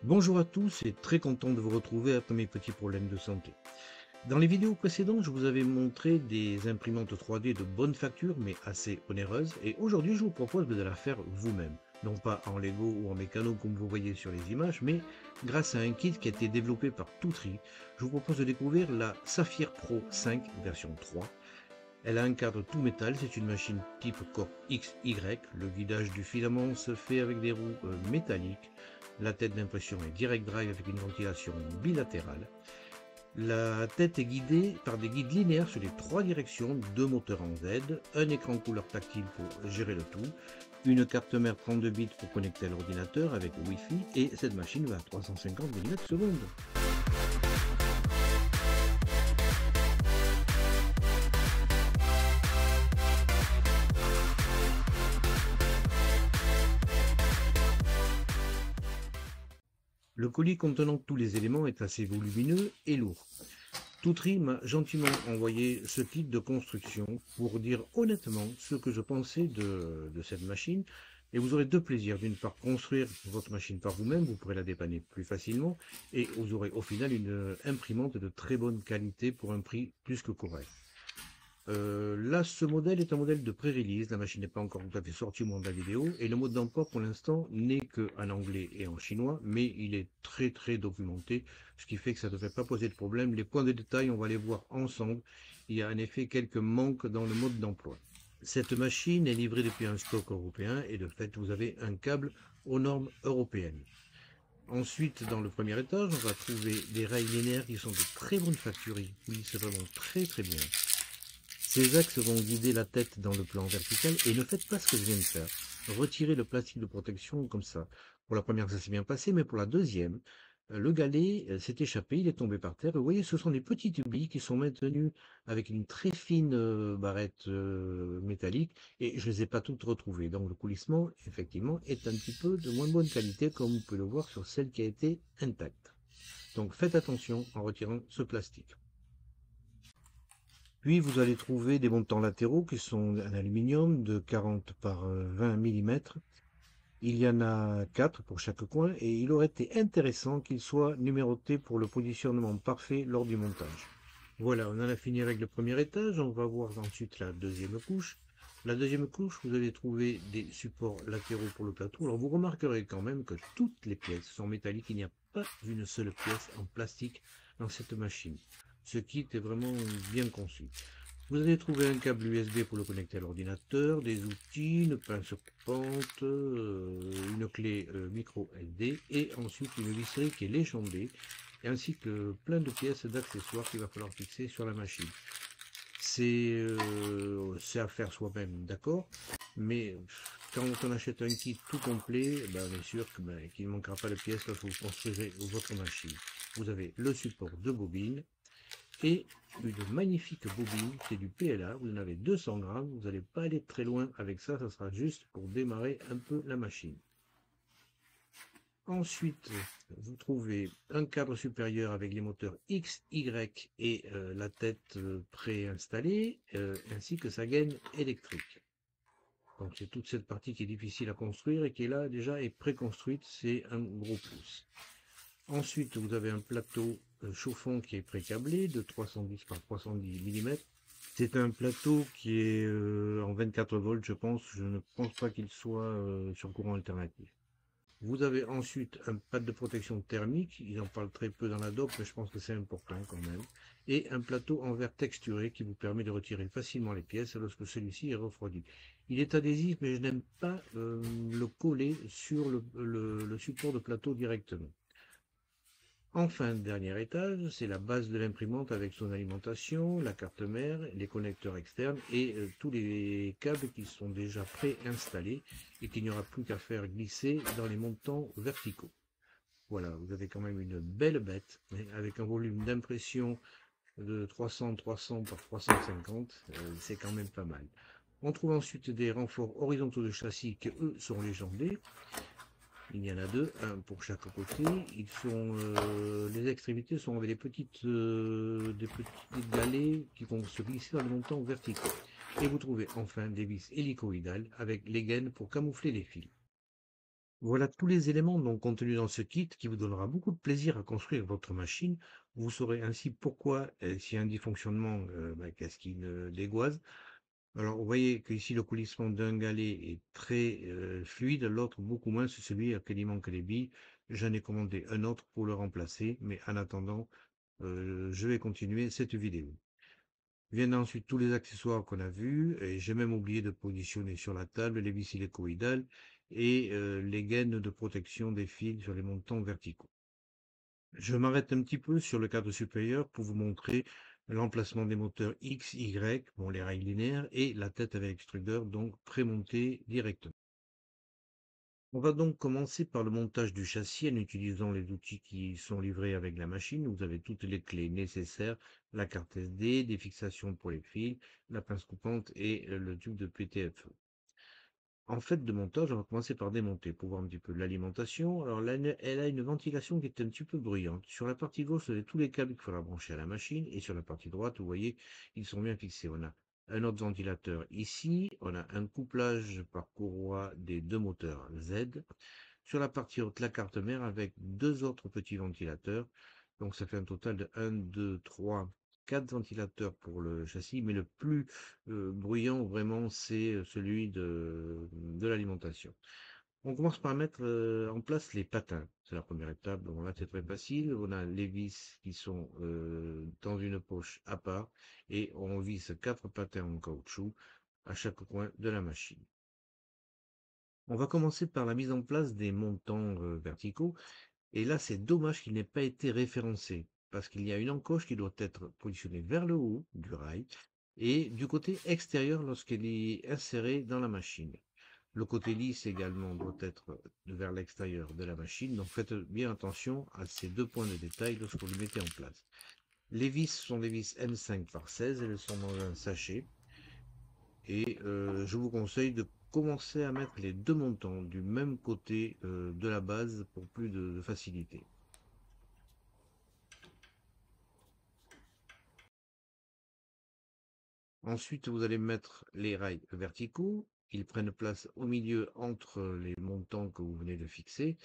Bonjour à tous et très content de vous retrouver après mes petits problèmes de santé. Dans les vidéos précédentes, je vous avais montré des imprimantes 3D de bonne facture mais assez onéreuses et aujourd'hui je vous propose de la faire vous-même. Non pas en Lego ou en mécano comme vous voyez sur les images, mais grâce à un kit qui a été développé par Toutri, je vous propose de découvrir la Saphir Pro 5 version 3. Elle a un cadre tout métal, c'est une machine type Core XY. Le guidage du filament se fait avec des roues métalliques. La tête d'impression est direct drive avec une ventilation bilatérale. La tête est guidée par des guides linéaires sur les trois directions, deux moteurs en Z, un écran couleur tactile pour gérer le tout, une carte mère 32 bits pour connecter à l'ordinateur avec Wi-Fi et cette machine va à 350 mm/s. Le colis contenant tous les éléments est assez volumineux et lourd. Toutri m'a gentiment envoyé ce kit de construction pour dire honnêtement ce que je pensais de cette machine. Et vous aurez deux plaisirs. D'une part, construire votre machine par vous-même, vous pourrez la dépanner plus facilement. Et vous aurez au final une imprimante de très bonne qualité pour un prix plus que correct. Là, ce modèle est un modèle de pré-release. La machine n'est pas encore tout à fait sortie au moment de la vidéo. Et le mode d'emploi, pour l'instant, n'est qu'en anglais et en chinois. Mais il est très documenté. Ce qui fait que ça ne devrait pas poser de problème. Les points de détail, on va les voir ensemble. Il y a en effet quelques manques dans le mode d'emploi. Cette machine est livrée depuis un stock européen. Et de fait, vous avez un câble aux normes européennes. Ensuite, dans le premier étage, on va trouver des rails linéaires qui sont de très bonne facture. Oui, c'est vraiment très bien. Ces axes vont guider la tête dans le plan vertical et ne faites pas ce que je viens de faire. Retirez le plastique de protection comme ça. Pour la première, ça s'est bien passé, mais pour la deuxième, le galet s'est échappé, il est tombé par terre. Et vous voyez, ce sont des petites billes qui sont maintenues avec une très fine barrette métallique et je ne les ai pas toutes retrouvées. Donc le coulissement, effectivement, est un petit peu de moins bonne qualité, comme vous pouvez le voir sur celle qui a été intacte. Donc faites attention en retirant ce plastique. Puis vous allez trouver des montants latéraux qui sont en aluminium de 40 par 20 mm. Il y en a 4 pour chaque coin et il aurait été intéressant qu'ils soient numérotés pour le positionnement parfait lors du montage. Voilà, on en a fini avec le premier étage, on va voir ensuite la deuxième couche. La deuxième couche, vous allez trouver des supports latéraux pour le plateau. Alors vous remarquerez quand même que toutes les pièces sont métalliques, il n'y a pas une seule pièce en plastique dans cette machine. Ce kit est vraiment bien conçu. Vous allez trouver un câble USB pour le connecter à l'ordinateur, des outils, une pince coupante, une clé micro SD et ensuite une visserie qui est légendée ainsi que plein de pièces d'accessoires qu'il va falloir fixer sur la machine. C'est à faire soi-même, d'accord, mais quand on achète un kit tout complet, ben, on est sûr qu'il ne manquera pas de pièces lorsque vous construisez votre machine. Vous avez le support de bobine et une magnifique bobine, c'est du PLA, vous en avez 200 grammes, vous n'allez pas aller très loin avec ça, ça sera juste pour démarrer un peu la machine. Ensuite, vous trouvez un cadre supérieur avec les moteurs X, Y et la tête préinstallée, ainsi que sa gaine électrique. Donc c'est toute cette partie qui est difficile à construire et qui est là déjà est préconstruite, c'est un gros plus. Ensuite, vous avez un plateau chauffant qui est pré-câblé de 310 par 310 mm. C'est un plateau qui est en 24 volts, je pense. Je ne pense pas qu'il soit sur courant alternatif. Vous avez ensuite un pad de protection thermique, ils en parlent très peu dans la doc, mais je pense que c'est important quand même, et un plateau en verre texturé qui vous permet de retirer facilement les pièces lorsque celui-ci est refroidi. Il est adhésif, mais je n'aime pas le coller sur le support de plateau directement. Enfin, dernier étage, c'est la base de l'imprimante avec son alimentation, la carte mère, les connecteurs externes et tous les câbles qui sont déjà préinstallés et qu'il n'y aura plus qu'à faire glisser dans les montants verticaux. Voilà, vous avez quand même une belle bête avec un volume d'impression de 300 par 350, c'est quand même pas mal. On trouve ensuite des renforts horizontaux de châssis qui eux sont légendés. Il y en a deux, un pour chaque côté. Les extrémités sont avec des petites galets qui vont se glisser dans les montants verticaux. Et vous trouvez enfin des vis hélicoïdales avec les gaines pour camoufler les fils. Voilà tous les éléments donc contenus dans ce kit qui vous donnera beaucoup de plaisir à construire votre machine. Vous saurez ainsi pourquoi, s'il y a un dysfonctionnement, qu'est-ce qui le dégoise. Alors, vous voyez qu'ici, le coulissement d'un galet est très fluide, l'autre beaucoup moins, c'est celui à qui il manque les billes. J'en ai commandé un autre pour le remplacer, mais en attendant, je vais continuer cette vidéo. Viennent ensuite tous les accessoires qu'on a vus, et j'ai même oublié de positionner sur la table les vis hélicoïdales et les gaines de protection des fils sur les montants verticaux. Je m'arrête un petit peu sur le cadre supérieur pour vous montrer l'emplacement des moteurs X, Y, bon, les rails linéaires et la tête avec extrudeur, donc prémontée directement. On va donc commencer par le montage du châssis en utilisant les outils qui sont livrés avec la machine. Vous avez toutes les clés nécessaires, la carte SD, des fixations pour les fils, la pince coupante et le tube de PTFE. En fait de montage, on va commencer par démonter pour voir un petit peu l'alimentation. Alors là, elle a une ventilation qui est un petit peu bruyante. Sur la partie gauche, vous avez tous les câbles qu'il faudra brancher à la machine. Et sur la partie droite, vous voyez, ils sont bien fixés. On a un autre ventilateur ici. On a un couplage par courroie des deux moteurs Z. Sur la partie haute, la carte mère avec deux autres petits ventilateurs. Donc ça fait un total de 1, 2, 3, 4 ventilateurs pour le châssis, mais le plus bruyant vraiment c'est celui de l'alimentation. On commence par mettre en place les patins. C'est la première étape, donc là c'est très facile. On a les vis qui sont dans une poche à part et on visse 4 patins en caoutchouc à chaque coin de la machine. On va commencer par la mise en place des montants verticaux. Et là, c'est dommage qu'il n'ait pas été référencé, parce qu'il y a une encoche qui doit être positionnée vers le haut du rail et du côté extérieur lorsqu'elle est insérée dans la machine. Le côté lisse également doit être vers l'extérieur de la machine, donc faites bien attention à ces deux points de détail lorsque vous les mettez en place. Les vis sont des vis M5 par 16, elles sont dans un sachet, et je vous conseille de commencer à mettre les deux montants du même côté de la base pour plus de facilité. Ensuite, vous allez mettre les rails verticaux. Ils prennent place au milieu entre les montants que vous venez de fixer.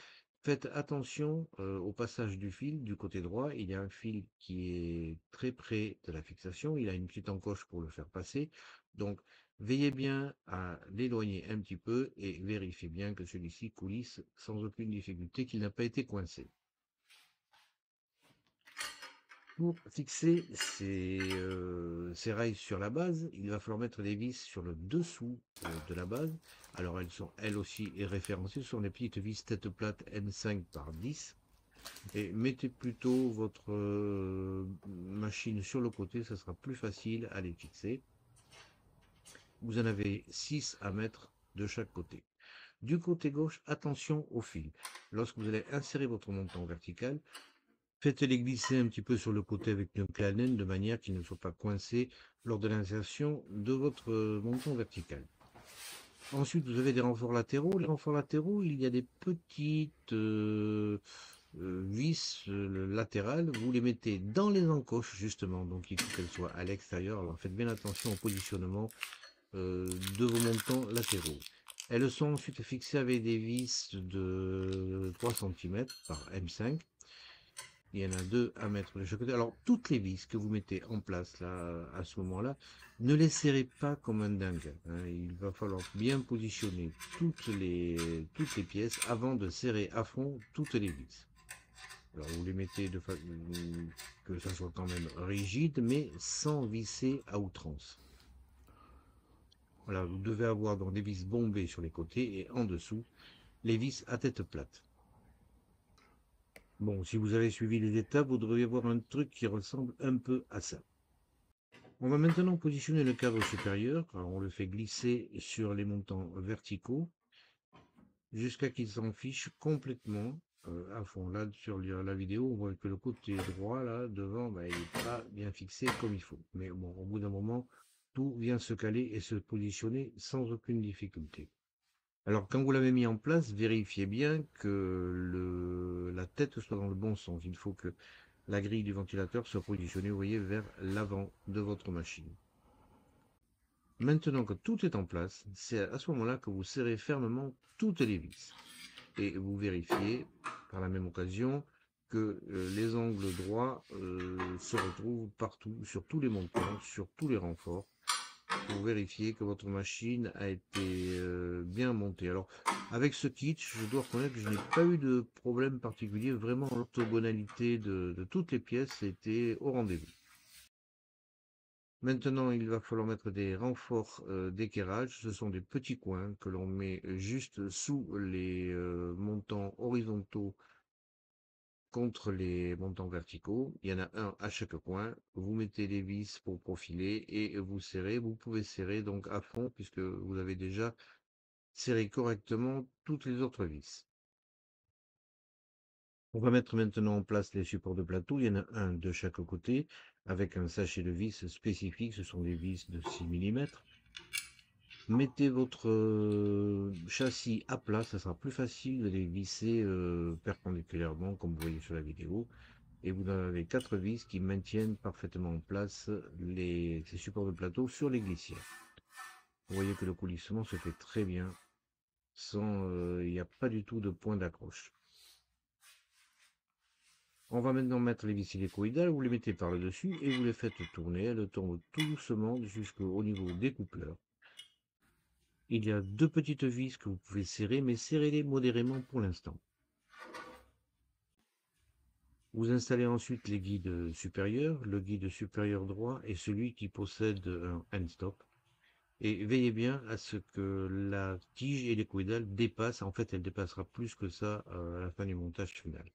Faites attention au passage du fil du côté droit. Il y a un fil qui est très près de la fixation. Il a une petite encoche pour le faire passer. Donc, veillez bien à l'éloigner un petit peu et vérifiez bien que celui-ci coulisse sans aucune difficulté, qu'il n'a pas été coincé. Pour fixer ces rails sur la base, il va falloir mettre des vis sur le dessous de la base. Alors elles sont elles aussi référencées, ce sont des petites vis tête plate M5 par 10. Et mettez plutôt votre machine sur le côté, ça sera plus facile à les fixer. Vous en avez 6 à mettre de chaque côté. Du côté gauche, attention au fil. Lorsque vous allez insérer votre montant vertical, faites-les glisser un petit peu sur le côté avec une clé Allen de manière qu'ils ne soient pas coincés lors de l'insertion de votre montant vertical. Ensuite, vous avez des renforts latéraux. Les renforts latéraux, il y a des petites vis latérales. Vous les mettez dans les encoches, justement. Donc, il faut qu'elles soient à l'extérieur. Alors, faites bien attention au positionnement de vos montants latéraux. Elles sont ensuite fixées avec des vis de 3 cm par M5. Il y en a 2 à mettre de chaque côté. Alors, toutes les vis que vous mettez en place là, à ce moment-là, ne les serrez pas comme un dingue, hein. Il va falloir bien positionner toutes les pièces avant de serrer à fond toutes les vis. Alors, vous les mettez de façon que ça soit quand même rigide, mais sans visser à outrance. Voilà, vous devez avoir donc des vis bombées sur les côtés et en dessous, les vis à tête plate. Bon, si vous avez suivi les étapes, vous devriez voir un truc qui ressemble un peu à ça. On va maintenant positionner le cadre supérieur. Alors, on le fait glisser sur les montants verticaux jusqu'à qu'il s'en fiche complètement à fond. Là, sur la vidéo, on voit que le côté droit, là, devant, il n'est pas bien fixé comme il faut. Mais bon, au bout d'un moment, tout vient se caler et se positionner sans aucune difficulté. Alors, quand vous l'avez mis en place, vérifiez bien que la tête soit dans le bon sens. Il faut que la grille du ventilateur soit positionnée, vous voyez, vers l'avant de votre machine. Maintenant que tout est en place, c'est à ce moment-là que vous serrez fermement toutes les vis. et vous vérifiez par la même occasion que les angles droits se retrouvent partout, sur tous les montants, sur tous les renforts, pour vérifier que votre machine a été bien montée. Alors, avec ce kit, je dois reconnaître que je n'ai pas eu de problème particulier. Vraiment, l'orthogonalité de toutes les pièces était au rendez-vous. Maintenant, il va falloir mettre des renforts d'équerrage. Ce sont des petits coins que l'on met juste sous les montants horizontaux contre les montants verticaux. Il y en a un à chaque coin. Vous mettez les vis pour profiler et vous serrez. Vous pouvez serrer donc à fond puisque vous avez déjà serré correctement toutes les autres vis. On va mettre maintenant en place les supports de plateau. Il y en a un de chaque côté avec un sachet de vis spécifique. Ce sont des vis de 6 mm. Mettez votre châssis à plat, ça sera plus facile de les visser perpendiculairement comme vous voyez sur la vidéo. Et vous avez 4 vis qui maintiennent parfaitement en place ces supports de plateau sur les glissières. Vous voyez que le coulissement se fait très bien, sans il n'y a pas du tout de point d'accroche. On va maintenant mettre les vis hélicoïdales, vous les mettez par le dessus et vous les faites tourner, elles tournent tout doucement jusqu'au niveau des coupleurs. Il y a 2 petites vis que vous pouvez serrer, mais serrez-les modérément pour l'instant. Vous installez ensuite les guides supérieurs. Le guide supérieur droit est celui qui possède un end-stop. Et veillez bien à ce que la tige hélicoïdale dépasse. En fait, elle dépassera plus que ça à la fin du montage final.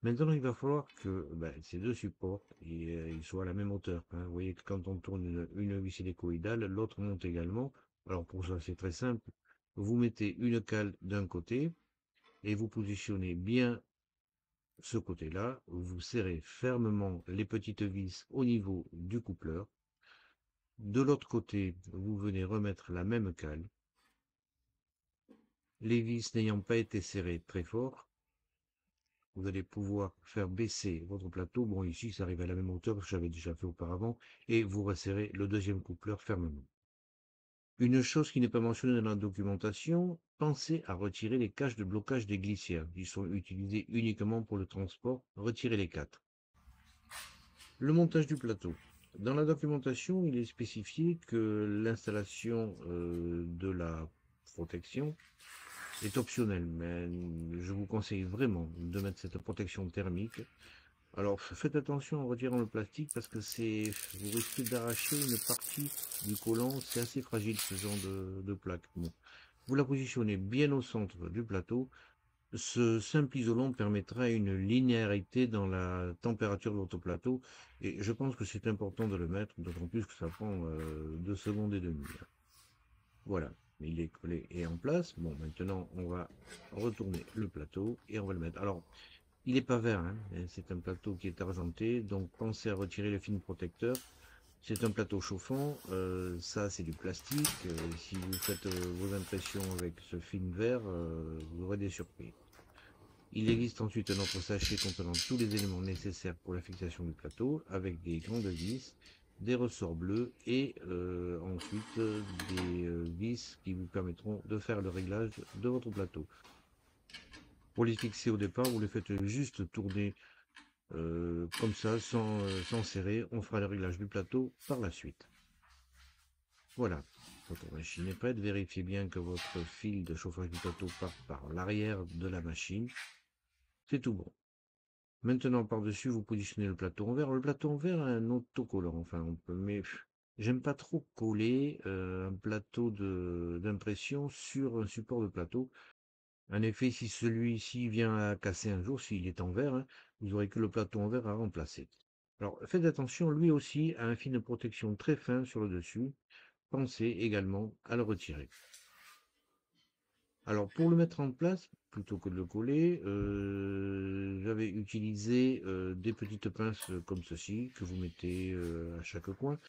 Maintenant, il va falloir que ces deux supports ils soient à la même hauteur, hein. Vous voyez que quand on tourne une vis hélicoïdale, l'autre monte également. Alors pour ça, c'est très simple. Vous mettez une cale d'un côté et vous positionnez bien ce côté-là. Vous serrez fermement les petites vis au niveau du coupleur. De l'autre côté, vous venez remettre la même cale. Les vis n'ayant pas été serrées très fort, vous allez pouvoir faire baisser votre plateau. Bon, ici, ça arrive à la même hauteur que j'avais déjà fait auparavant. Et vous resserrez le deuxième coupleur fermement. Une chose qui n'est pas mentionnée dans la documentation, pensez à retirer les caches de blocage des glissières. Ils sont utilisés uniquement pour le transport. Retirez les 4. Le montage du plateau. Dans la documentation, il est spécifié que l'installation de la protection est optionnelle, mais je vous conseille vraiment de mettre cette protection thermique. Alors faites attention en retirant le plastique parce que vous risquez d'arracher une partie du collant, c'est assez fragile ce genre de plaque. Bon. Vous la positionnez bien au centre du plateau. Ce simple isolant permettra une linéarité dans la température de votre plateau et je pense que c'est important de le mettre, d'autant plus que ça prend 2 secondes et demie. Voilà, il est collé et en place. Bon, maintenant on va retourner le plateau et on va le mettre. Alors, il n'est pas vert, hein, c'est un plateau qui est argenté, donc pensez à retirer le film protecteur. C'est un plateau chauffant, ça c'est du plastique. Si vous faites vos impressions avec ce film vert, vous aurez des surprises. Il existe ensuite un autre sachet contenant tous les éléments nécessaires pour la fixation du plateau, avec des grandes vis, des ressorts bleus et ensuite des vis qui vous permettront de faire le réglage de votre plateau. Pour les fixer au départ, vous les faites juste tourner comme ça, sans serrer. On fera le réglage du plateau par la suite. Voilà, votre machine est prête. Vérifiez bien que votre fil de chauffage du plateau part par l'arrière de la machine. C'est tout bon. Maintenant, par-dessus, vous positionnez le plateau en verre. Le plateau en verre a un autocollant. Enfin, on peut, mais j'aime pas trop coller un plateau d'impression sur un support de plateau. En effet, si celui-ci vient à casser un jour, s'il est en verre, hein, vous aurez que le plateau en verre à remplacer. Alors, faites attention, lui aussi a un fil de protection très fin sur le dessus. Pensez également à le retirer. Alors, pour le mettre en place, plutôt que de le coller, j'avais utilisé des petites pinces comme ceci, que vous mettez à chaque coin.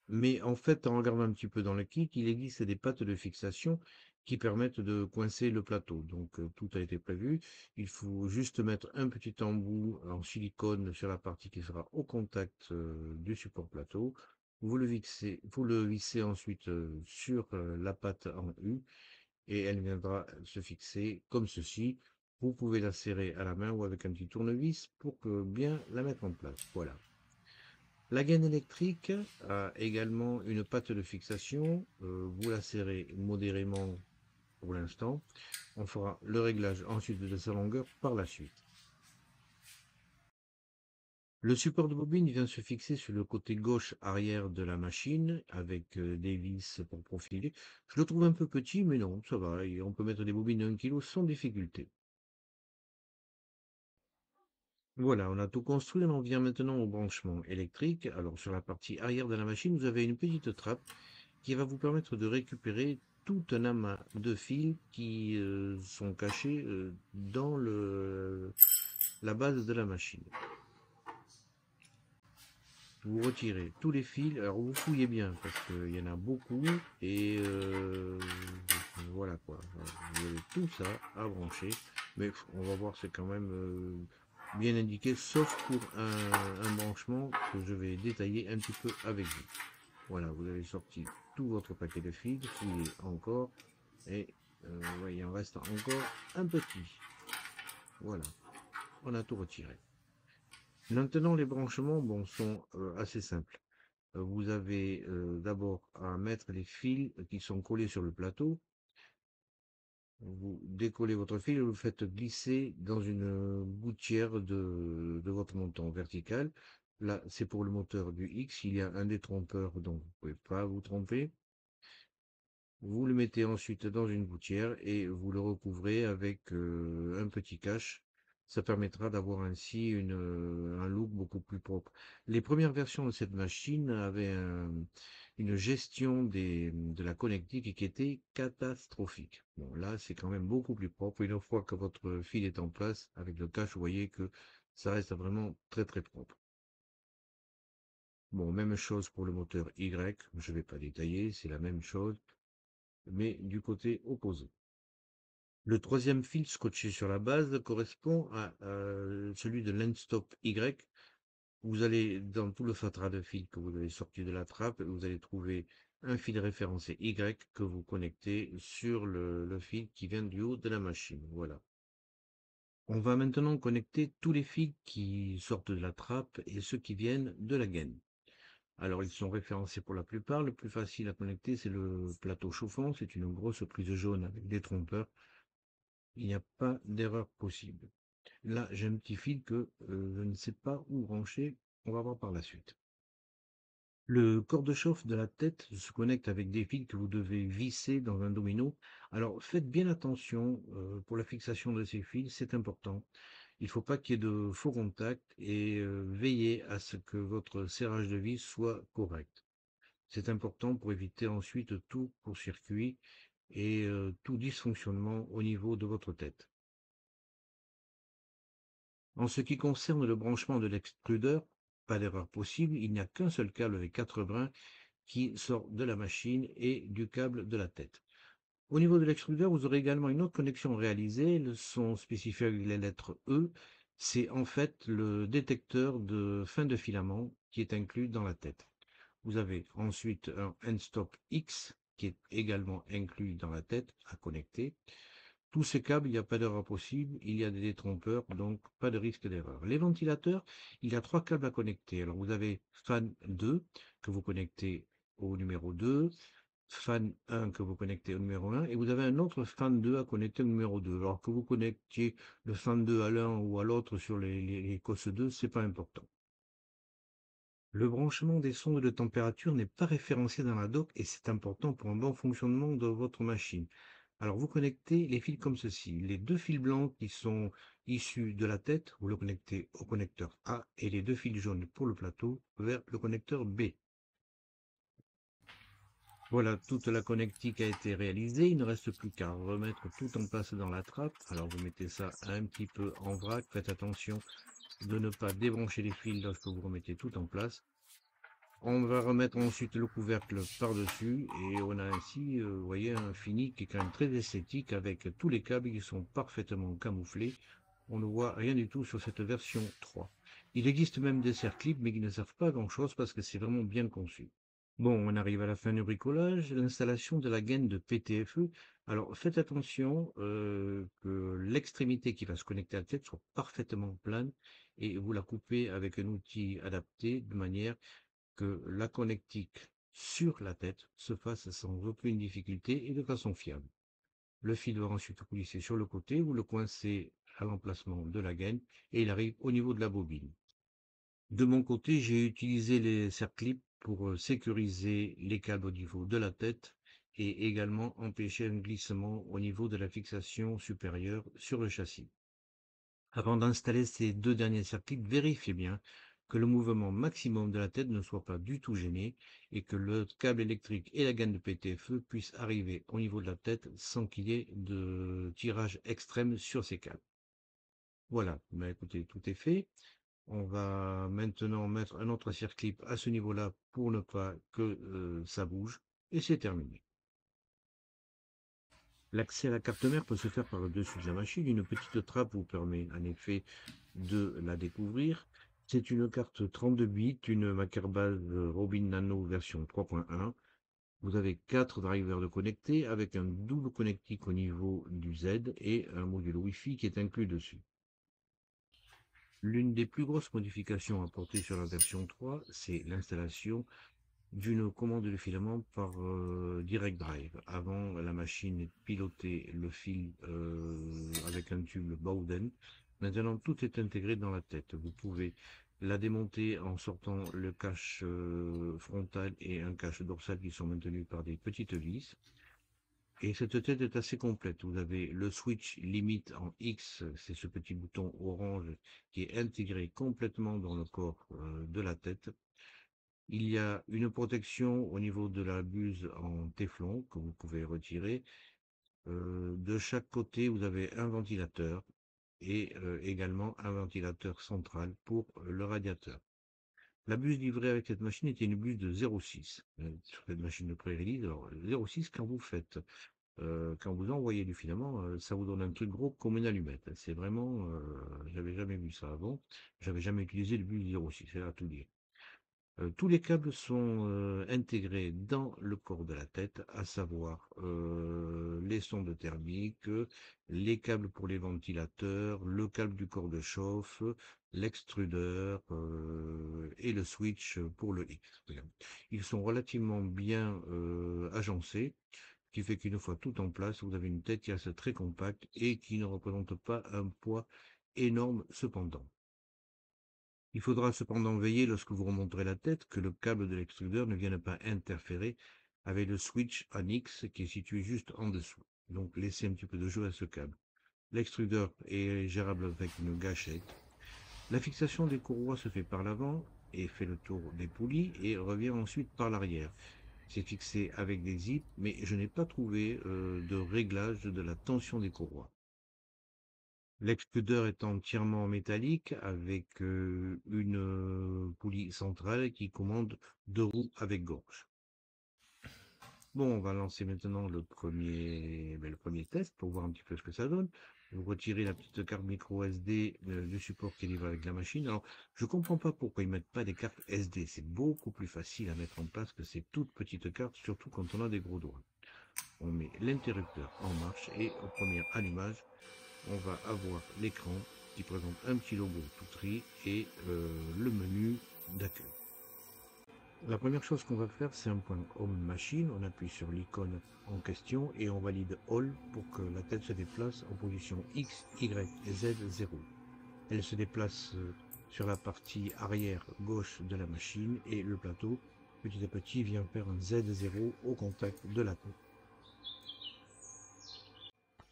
Mais en fait, en regardant un petit peu dans le kit, il existe des pattes de fixation qui permettent de coincer le plateau. Donc, tout a été prévu. Il faut juste mettre un petit embout en silicone sur la partie qui sera au contact du support plateau. Vous le vissez ensuite sur la patte en U et elle viendra se fixer comme ceci. Vous pouvez la serrer à la main ou avec un petit tournevis pour que bien la mettre en place. Voilà. La gaine électrique a également une patte de fixation. Vous la serrez modérément pour l'instant. On fera le réglage ensuite de sa longueur par la suite. Le support de bobine vient se fixer sur le côté gauche arrière de la machine avec des vis pour profiler. Je le trouve un peu petit, mais non, ça va. Et on peut mettre des bobines de 1 kg sans difficulté. Voilà, on a tout construit. On en vient maintenant au branchement électrique. Alors, sur la partie arrière de la machine, vous avez une petite trappe qui va vous permettre de récupérer tout un amas de fils qui sont cachés dans la base de la machine. Vous retirez tous les fils, alors vous fouillez bien parce qu'il y en a beaucoup et voilà quoi. Vous avez tout ça à brancher, mais on va voir, c'est quand même bien indiqué, sauf pour un branchement que je vais détailler un petit peu avec vous. Voilà, vous avez sorti tout votre paquet de fils, fouillez encore et ouais, il en reste encore un petit. Voilà, on a tout retiré. Maintenant, les branchements sont assez simples. Vous avez d'abord à mettre les fils qui sont collés sur le plateau. Vous décollez votre fil et vous le faites glisser dans une gouttière de votre montant vertical. Là, c'est pour le moteur du X. Il y a un détrompeur, donc vous ne pouvez pas vous tromper. Vous le mettez ensuite dans une gouttière et vous le recouvrez avec un petit cache. Ça permettra d'avoir ainsi un look beaucoup plus propre. Les premières versions de cette machine avaient une gestion de la connectique qui était catastrophique. Bon, là, c'est quand même beaucoup plus propre. Une fois que votre fil est en place, avec le cache, vous voyez que ça reste vraiment très très propre. Bon, même chose pour le moteur Y. Je ne vais pas détailler, c'est la même chose, mais du côté opposé. Le troisième fil scotché sur la base correspond à celui de l'endstop Y. Vous allez dans tout le fatras de fils que vous avez sorti de la trappe, vous allez trouver un fil référencé Y que vous connectez sur le fil qui vient du haut de la machine. Voilà. On va maintenant connecter tous les fils qui sortent de la trappe et ceux qui viennent de la gaine. Alors, ils sont référencés pour la plupart. Le plus facile à connecter, c'est le plateau chauffant. C'est une grosse prise jaune avec des trompeurs. Il n'y a pas d'erreur possible. Là, j'ai un petit fil que je ne sais pas où brancher. On va voir par la suite. Le corps de chauffe de la tête se connecte avec des fils que vous devez visser dans un domino. Alors, faites bien attention pour la fixation de ces fils, c'est important. Il ne faut pas qu'il y ait de faux contacts et veillez à ce que votre serrage de vis soit correct. C'est important pour éviter ensuite tout court-circuit et tout dysfonctionnement au niveau de votre tête. En ce qui concerne le branchement de l'extrudeur, pas d'erreur possible, il n'y a qu'un seul câble avec 4 brins qui sort de la machine et du câble de la tête. Au niveau de l'extrudeur, vous aurez également une autre connexion réalisée, le son spécifié avec les lettres E, c'est en fait le détecteur de fin de filament qui est inclus dans la tête. Vous avez ensuite un end-stop X qui est également inclus dans la tête à connecter. Tous ces câbles, il n'y a pas d'erreur possible, il y a des détrompeurs, donc pas de risque d'erreur. Les ventilateurs, il y a 3 câbles à connecter. Alors vous avez fan 2 que vous connectez au numéro 2, fan 1 que vous connectez au numéro 1, et vous avez un autre fan 2 à connecter au numéro 2. Alors que vous connectiez le fan 2 à l'un ou à l'autre sur les cosses 2, c'est pas important. Le branchement des sondes de température n'est pas référencé dans la dock et c'est important pour un bon fonctionnement de votre machine. Alors vous connectez les fils comme ceci. Les 2 fils blancs qui sont issus de la tête, vous le connectez au connecteur A et les 2 fils jaunes pour le plateau vers le connecteur B. Voilà, toute la connectique a été réalisée. Il ne reste plus qu'à remettre tout en place dans la trappe. Alors vous mettez ça un petit peu en vrac. Faites attention de ne pas débrancher les fils lorsque vous remettez tout en place. On va remettre ensuite le couvercle par-dessus et on a ainsi, vous voyez, un fini qui est quand même très esthétique avec tous les câbles qui sont parfaitement camouflés. On ne voit rien du tout sur cette version 3. Il existe même des serre-clips mais qui ne servent pas à grand chose parce que c'est vraiment bien conçu. Bon, on arrive à la fin du bricolage, l'installation de la gaine de PTFE. Alors faites attention que l'extrémité qui va se connecter à la tête soit parfaitement plane et vous la coupez avec un outil adapté de manière que la connectique sur la tête se fasse sans aucune difficulté et de façon fiable. Le fil va ensuite coulisser sur le côté, vous le coincez à l'emplacement de la gaine et il arrive au niveau de la bobine. De mon côté, j'ai utilisé les serre-clips pour sécuriser les câbles au niveau de la tête et également empêcher un glissement au niveau de la fixation supérieure sur le châssis. Avant d'installer ces deux derniers serre-clips, vérifiez bien que le mouvement maximum de la tête ne soit pas du tout gêné et que le câble électrique et la gaine de PTFE puissent arriver au niveau de la tête sans qu'il y ait de tirage extrême sur ces câbles. Voilà, bah écoutez, tout est fait. On va maintenant mettre un autre circlip à ce niveau-là pour ne pas que ça bouge. Et c'est terminé. L'accès à la carte mère peut se faire par le dessus de la machine. Une petite trappe vous permet en effet de la découvrir. C'est une carte 32 bits, une Makerbase Robin Nano version 3.1. Vous avez 4 drivers de connectés avec un double connectique au niveau du Z et un module Wi-Fi qui est inclus dessus. L'une des plus grosses modifications apportées sur la version 3, c'est l'installation d'une commande de filament par Direct Drive. Avant, la machine pilotait le fil avec un tube Bowden. Maintenant, tout est intégré dans la tête. Vous pouvez la démonter en sortant le cache frontal et un cache dorsal qui sont maintenus par des petites vis. Et cette tête est assez complète. Vous avez le switch limite en X, c'est ce petit bouton orange qui est intégré complètement dans le corps de la tête. Il y a une protection au niveau de la buse en téflon que vous pouvez retirer. De chaque côté, vous avez un ventilateur et également un ventilateur central pour le radiateur. La buse livrée avec cette machine était une buse de 0,6 sur cette machine de pré-release. Alors 0,6 quand vous envoyez du filament, ça vous donne un truc gros comme une allumette. C'est vraiment, j'avais jamais vu ça avant. J'avais jamais utilisé de buse 0,6, c'est à tout dire. Tous les câbles sont intégrés dans le corps de la tête, à savoir les sondes thermiques, les câbles pour les ventilateurs, le câble du corps de chauffe, l'extrudeur et le switch pour le X. Ils sont relativement bien agencés, ce qui fait qu'une fois tout en place, vous avez une tête qui reste très compacte et qui ne représente pas un poids énorme cependant. Il faudra cependant veiller, lorsque vous remonterez la tête, que le câble de l'extrudeur ne vienne pas interférer avec le switch en X qui est situé juste en dessous. Donc laissez un petit peu de jeu à ce câble. L'extrudeur est gérable avec une gâchette. La fixation des courroies se fait par l'avant et fait le tour des poulies et revient ensuite par l'arrière. C'est fixé avec des zips, mais je n'ai pas trouvé de réglage de la tension des courroies. L'extrudeur est entièrement métallique avec une poulie centrale qui commande 2 roues avec gorge. Bon, on va lancer maintenant le premier test pour voir un petit peu ce que ça donne. Vous retirez la petite carte micro SD du support qui est livré avec la machine. Alors, je ne comprends pas pourquoi ils ne mettent pas des cartes SD. C'est beaucoup plus facile à mettre en place que ces toutes petites cartes, surtout quand on a des gros doigts. On met l'interrupteur en marche et au premier allumage, on va avoir l'écran qui présente un petit logo tout gris et le menu d'accueil. La première chose qu'on va faire, c'est un point Home Machine. On appuie sur l'icône en question et on valide All pour que la tête se déplace en position X, Y et Z 0. Elle se déplace sur la partie arrière gauche de la machine et le plateau, petit à petit, vient faire un Z0 au contact de la tête.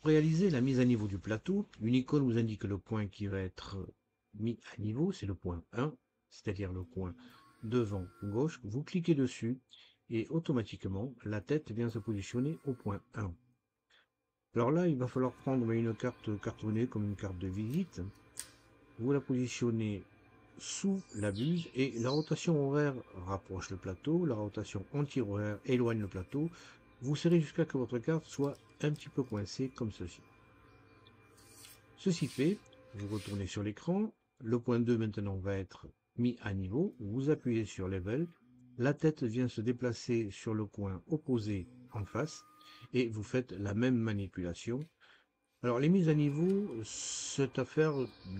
Pour réaliser la mise à niveau du plateau, une icône vous indique le point qui va être mis à niveau, c'est le point 1, c'est-à-dire le coin devant gauche. Vous cliquez dessus et automatiquement la tête vient se positionner au point 1. Alors là, il va falloir prendre une carte cartonnée comme une carte de visite. Vous la positionnez sous la buse et la rotation horaire rapproche le plateau, la rotation anti-horaire éloigne le plateau. Vous serrez jusqu'à ce que votre carte soit un petit peu coincée comme ceci. Ceci fait, vous retournez sur l'écran, le point 2 maintenant va être mis à niveau, vous appuyez sur Level la tête vient se déplacer sur le coin opposé en face et vous faites la même manipulation. Alors les mises à niveau, c'est à faire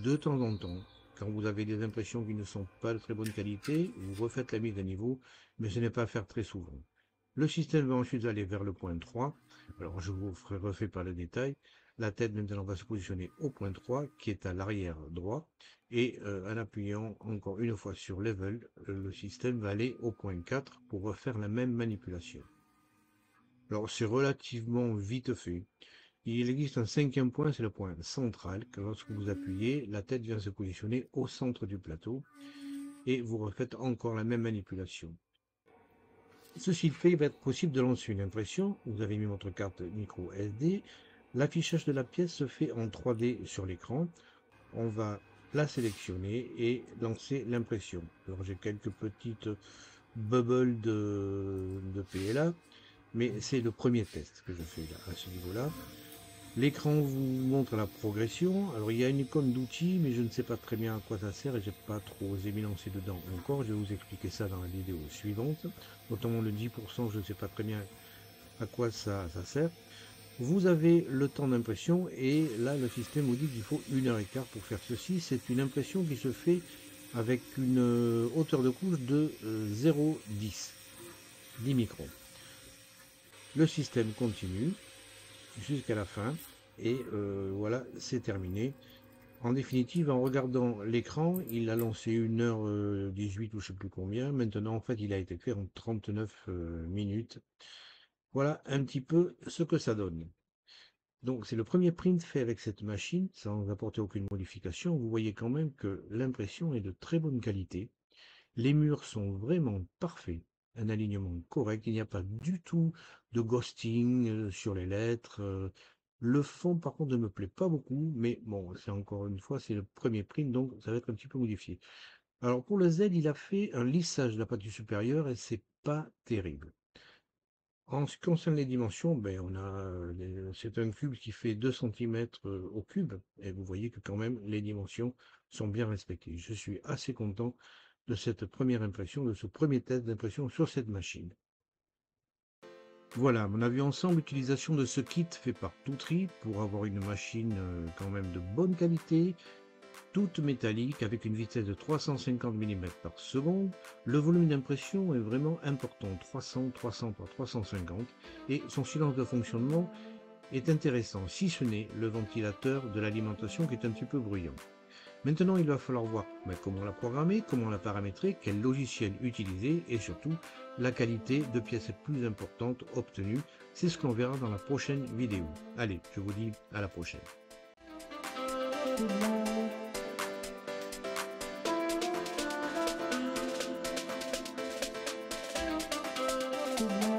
de temps en temps. Quand vous avez des impressions qui ne sont pas de très bonne qualité, vous refaites la mise à niveau, mais ce n'est pas à faire très souvent. Le système va ensuite aller vers le point 3. Alors je vous refais par le détail. La tête maintenant va se positionner au point 3 qui est à l'arrière droit. Et en appuyant encore une fois sur Level, le système va aller au point 4 pour refaire la même manipulation. Alors c'est relativement vite fait. Il existe un cinquième point, c'est le point central, que lorsque vous appuyez, la tête vient se positionner au centre du plateau et vous refaites encore la même manipulation. Ceci fait, il va être possible de lancer une impression. Vous avez mis votre carte micro SD. L'affichage de la pièce se fait en 3D sur l'écran. On va la sélectionner et lancer l'impression. Alors j'ai quelques petites bubbles de PLA, mais c'est le premier test que je fais là, à ce niveau-là. L'écran vous montre la progression. Alors il y a une icône d'outils, mais je ne sais pas très bien à quoi ça sert et j'ai pas trop osé m'y lancer dedans encore. Je vais vous expliquer ça dans la vidéo suivante. Notamment le 10%, je ne sais pas très bien à quoi ça sert. Vous avez le temps d'impression et là le système vous dit qu'il faut 1h15 pour faire ceci. C'est une impression qui se fait avec une hauteur de couche de 0,10 10 microns. Le système continue jusqu'à la fin et voilà, c'est terminé. En définitive, en regardant l'écran, il a lancé 1h18 ou je sais plus combien. Maintenant, en fait, il a été fait en 39 minutes. Voilà un petit peu ce que ça donne. Donc, c'est le premier print fait avec cette machine, sans apporter aucune modification. Vous voyez quand même que l'impression est de très bonne qualité. Les murs sont vraiment parfaits, un alignement correct, il n'y a pas du tout de ghosting sur les lettres. Le fond, par contre, ne me plaît pas beaucoup, mais bon, c'est encore une fois, c'est le premier print, donc ça va être un petit peu modifié. Alors pour le Z, il a fait un lissage de la partie supérieure et c'est pas terrible. En ce qui concerne les dimensions, ben c'est un cube qui fait 2 cm au cube, et vous voyez que quand même les dimensions sont bien respectées. Je suis assez content de cette première impression, de ce premier test d'impression sur cette machine. Voilà, on a vu ensemble l'utilisation de ce kit fait par Toutry pour avoir une machine quand même de bonne qualité, toute métallique avec une vitesse de 350 mm par seconde. Le volume d'impression est vraiment important, 300 par 350, et son silence de fonctionnement est intéressant, si ce n'est le ventilateur de l'alimentation qui est un petit peu bruyant. Maintenant, il va falloir voir comment la programmer, comment la paramétrer, quel logiciel utiliser et surtout la qualité de pièces plus importante obtenue. C'est ce qu'on verra dans la prochaine vidéo. Allez, je vous dis à la prochaine. Thank you.